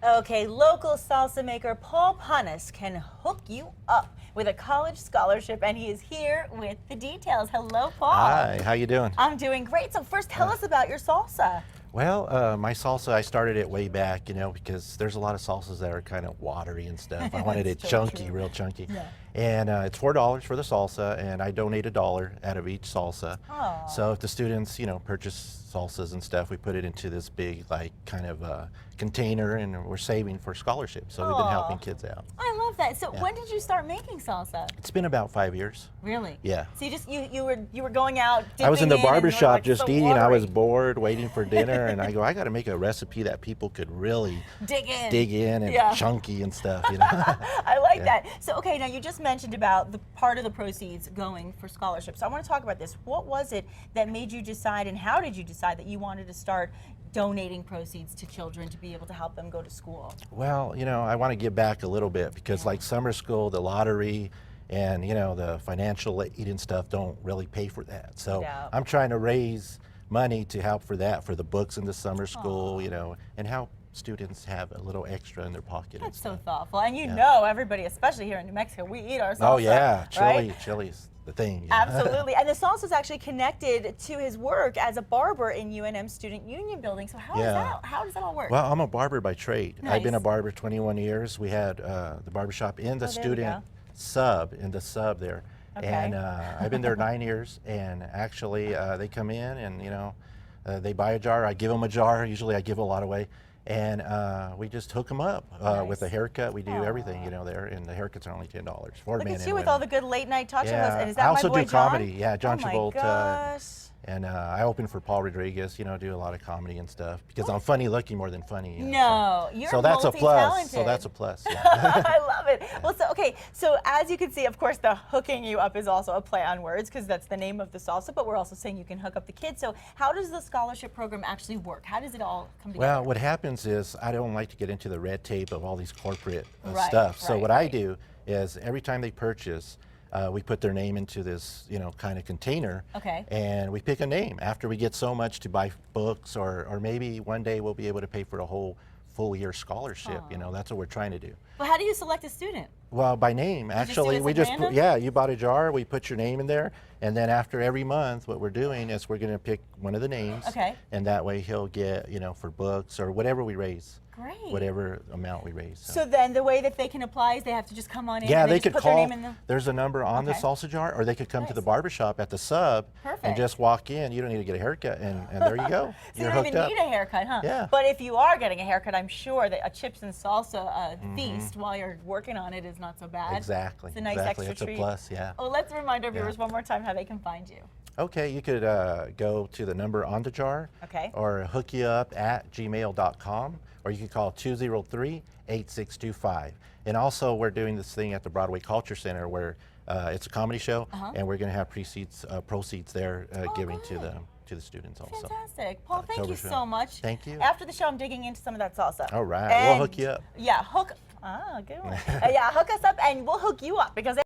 Okay, local salsa maker Paul Panis can hook you up with a college scholarship, and he is here with the details. Hello, Paul. Hi, how you doing? I'm doing great. So first, tell us about your salsa. Well, my salsa, I started it way back, because there's a lot of salsas that are kind of watery and stuff. I wanted it So chunky, true. real chunky. Yeah. And it's $4 for the salsa, and I donate $1 out of each salsa. Aw. So if the students, purchase salsas and stuff, we put it into this big, kind of container, and we're saving for scholarships. So we've been helping kids out. I love that. So Yeah. when did you start making salsa? It's been about 5 years. Really? Yeah. So you were going out. I was in the dipping barber and you were shop like, just so eating. I was watery. bored, waiting for dinner, and I go, I got to make a recipe that people could really dig in. dig in and Yeah. chunky and stuff. I like Yeah. that. So, okay, now you just mentioned about the part of the proceeds going for scholarships. So I want to talk about this. What was it that made you decide, and how did you decide that you wanted to start donating proceeds to children to be able to help them go to school? Well, I want to give back a little bit because like summer school, the lottery, and the financial aid and stuff don't really pay for that. So doubt. I'm trying to raise money to help for that, for the books in the summer school, and help students have a little extra in their pocket. That's and so stuff. thoughtful. And you Yeah. know, everybody, especially here in New Mexico, we eat our salsa. Oh yeah, right? chili's the thing. Absolutely. And the salsa is actually connected to his work as a barber in UNM Student Union Building. So how, how does that all work? Well, I'm a barber by trade. I've been a Nice. barber 21 years. We had the barbershop in the Oh, there we student sub there. Okay. And I've been there 9 years, and actually they come in and they buy a jar. I give them a jar. Usually I give a lot away. And we just hook them up with a haircut. We do everything, there, and the haircuts are only $10 for Look men at and you with women. all the good late night talk show hosts. Yeah, And is that I also my boy do comedy. John? Yeah, John Oh my Travolta. gosh. And I open for Paul Rodriguez, do a lot of comedy and stuff because I'm funny looking more than funny. No, so. you're So that's a plus. multi-talented. So that's a plus. Yeah. I love it. Well, so okay, so as you can see, of course, the hooking you up is also a play on words because that's the name of the salsa, but we're also saying you can hook up the kids. So how does the scholarship program actually work? How does it all come together? Well, what happens is I don't like to get into the red tape of all these corporate Right, stuff. So right, what I right. do is every time they purchase, we put their name into this, kind of container. Okay. And we pick a name after we get so much to buy books, or maybe one day we'll be able to pay for a whole full year scholarship. That's what we're trying to do. But how do you select a student? Well, by name, just do actually. it We at just random? put, you bought a jar, we put your name in there, and then after every month, what we're doing is we're going to pick one of the names. Okay. And that way he'll get, for books or whatever we raise. Great. Whatever amount we raise. So then the way that they can apply is they have to just come on in Yeah, and they just could put call. their name in the... There's a number on the Okay. salsa jar, or they could come to the Nice. barber shop at the sub Perfect. and just walk in. You don't need to get a haircut, and there you go. So You're you don't hooked even up. need a haircut, huh? Yeah. But if you are getting a haircut, I'm sure that a chips and salsa Mm-hmm. feast while you're working on it is not so bad. Exactly. It's a nice exactly. extra It's treat. a plus. Yeah. Oh, let's remind our viewers one more time how they can find you. Okay, you could go to the number on the jar, Okay. or hook you up at gmail.com, or you can call 203-8625. And also, we're doing this thing at the Broadway Culture Center where it's a comedy show, and we're going to have proceeds there giving to the students also. Fantastic. Paul, thank you October show. so much. Thank you. After the show, I'm digging into some of that salsa. All right, And we'll hook you up. Yeah, good one. Yeah, hook us up and we'll hook you up because